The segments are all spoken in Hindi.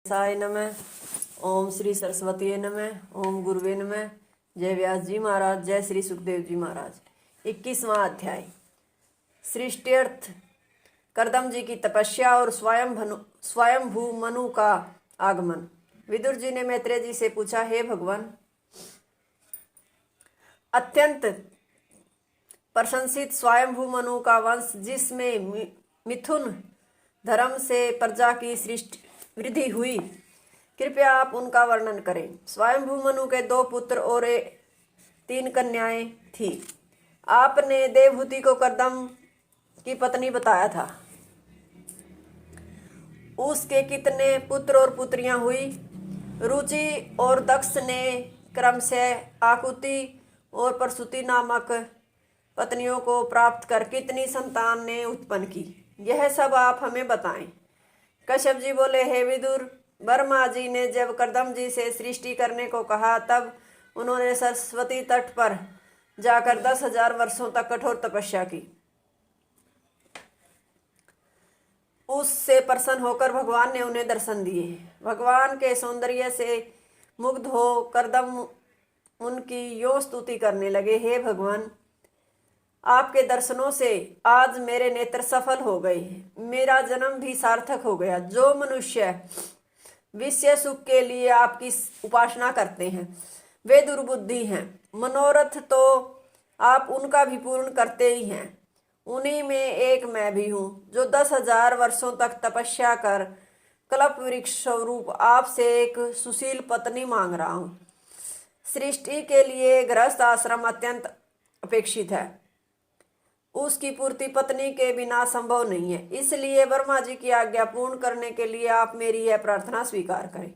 साय नमः। ओम श्री सरस्वती नमः। ओम गुरुवे नमः। जय व्यास जी महाराज। जय श्री सुखदेव जी महाराज। 21वां अध्याय सृष्टि अर्थ। करदम जी की तपस्या और स्वयंभू मनु का आगमन। विदुर जी ने मैत्रेय जी से पूछा, हे भगवान, अत्यंत प्रशंसित स्वयंभू मनु का वंश, जिसमें मिथुन धर्म से प्रजा की सृष्टि वृद्धि हुई, कृपया आप उनका वर्णन करें। स्वयंभू मनु के 2 पुत्र और 3 कन्याएं थी। आपने देवहूति को करदम की पत्नी बताया था। उसके कितने पुत्र और पुत्रियां हुई? रुचि और दक्ष ने क्रमशः आकुति और प्रसूति नामक पत्नियों को प्राप्त कर कितनी संतान ने उत्पन्न की, यह सब आप हमें बताएं। कश्यप जी बोले, हे विदुर, ब्रह्मा जी ने जब करदम जी से सृष्टि करने को कहा, तब उन्होंने सरस्वती तट पर जाकर 10,000 वर्षों तक कठोर तपस्या की। उससे प्रसन्न होकर भगवान ने उन्हें दर्शन दिए। भगवान के सौंदर्य से मुग्ध हो करदम उनकी यो स्तुति करने लगे, हे भगवान, आपके दर्शनों से आज मेरे नेत्र सफल हो गए, मेरा जन्म भी सार्थक हो गया। जो मनुष्य विषय सुख के लिए आपकी उपासना करते हैं, वे दुर्बुद्धि हैं। मनोरथ तो आप उनका भी पूर्ण करते ही हैं। उन्हीं में एक मैं भी हूँ, जो 10,000 वर्षों तक तपस्या कर कल्प वृक्ष स्वरूप आपसे एक सुशील पत्नी मांग रहा हूँ। सृष्टि के लिए गृहस्थ आश्रम अत्यंत अपेक्षित है, उसकी पूर्ति पत्नी के बिना संभव नहीं है। इसलिए ब्रह्मा जी की आज्ञा पूर्ण करने के लिए आप मेरी यह प्रार्थना स्वीकार करें।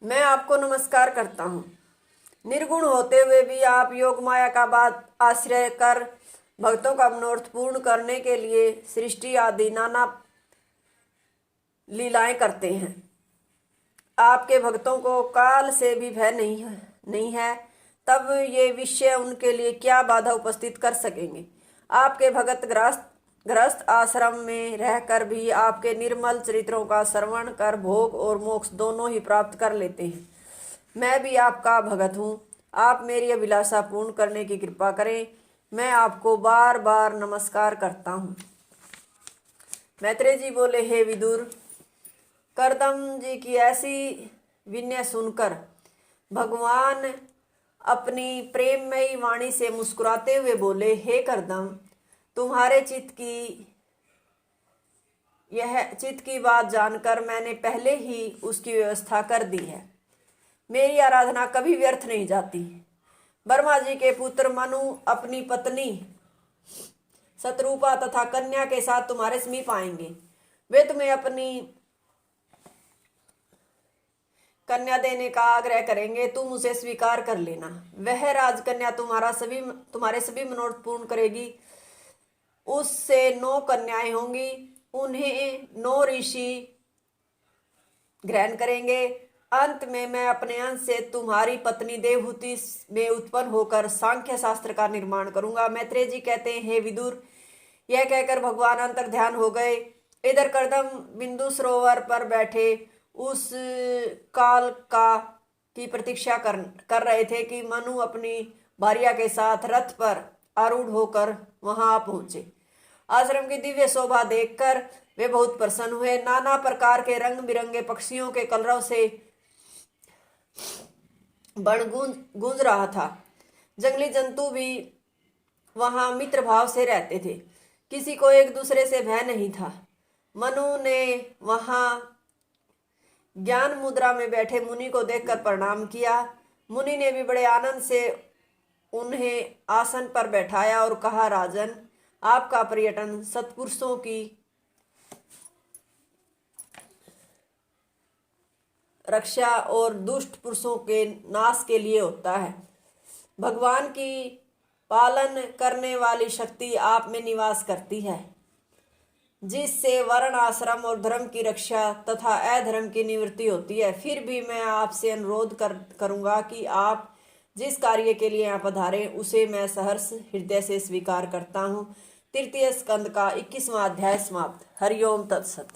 मैं आपको नमस्कार करता हूँ। निर्गुण होते हुए भी आप योग माया का बाद आश्रय कर भक्तों का मनोरथ पूर्ण करने के लिए सृष्टि आदि नाना लीलाएं करते हैं। आपके भक्तों को काल से भी भय नहीं है, तब ये विषय उनके लिए क्या बाधा उपस्थित कर सकेंगे। आपके भगत गृहस्थ आश्रम में रहकर भी आपके निर्मल चरित्रों का श्रवण कर भोग और मोक्ष दोनों ही प्राप्त कर लेते हैं। मैं भी आपका भगत हूँ, आप मेरी अभिलाषा पूर्ण करने की कृपा करें। मैं आपको बार बार नमस्कार करता हूँ। मैत्रेय जी बोले, हे विदुर, करदम जी की ऐसी विनय सुनकर भगवान अपनी प्रेममयी वाणी से मुस्कुराते हुए बोले, हे करदम, तुम्हारे चित्त की बात जानकर मैंने पहले ही उसकी व्यवस्था कर दी है। मेरी आराधना कभी व्यर्थ नहीं जाती। ब्रह्मा जी के पुत्र मनु अपनी पत्नी शतरूपा तथा कन्या के साथ तुम्हारे समीप आएंगे। वे तुम्हें अपनी कन्या देने का आग्रह करेंगे, तुम उसे स्वीकार कर लेना। वह राजकन्या तुम्हारे सभी मनोरथ पूर्ण करेगी। उससे 9 कन्याएं होंगी, उन्हें 9 ऋषि ग्रहण करेंगे। अंत में मैं अपने अंश से तुम्हारी पत्नी देवहूति में उत्पन्न होकर सांख्य शास्त्र का निर्माण करूंगा। मैत्रेय जी कहते हैं, हे विदुर, यह कहकर भगवान अंतर ध्यान हो गए। इधर करदम बिंदु सरोवर पर बैठे उस काल की प्रतीक्षा कर रहे थे कि मनु अपनी भार्या के साथ रथ पर आरूढ़ होकर वहां पहुंचे। आश्रम की दिव्य शोभा देखकर वे बहुत प्रसन्न हुए। नाना प्रकार के रंग बिरंगे पक्षियों के कलरव से बन गूंज रहा था। जंगली जंतु भी वहां मित्र भाव से रहते थे। किसी को एक दूसरे से भय नहीं था। मनु ने वहां ज्ञान मुद्रा में बैठे मुनि को देखकर प्रणाम किया। मुनि ने भी बड़े आनंद से उन्हें आसन पर बैठाया और कहा, राजन, आपका पर्यटन सत्पुरुषों की रक्षा और दुष्ट पुरुषों के नाश के लिए होता है। भगवान की पालन करने वाली शक्ति आप में निवास करती है, जिससे वर्ण आश्रम और धर्म की रक्षा तथा अधर्म की निवृत्ति होती है। फिर भी मैं आपसे अनुरोध करूंगा कि आप जिस कार्य के लिए यहाँ पधारे, उसे मैं सहर्ष हृदय से स्वीकार करता हूँ। तृतीय स्कंद का 21वां अध्याय समाप्त। हरिओम तत्सत।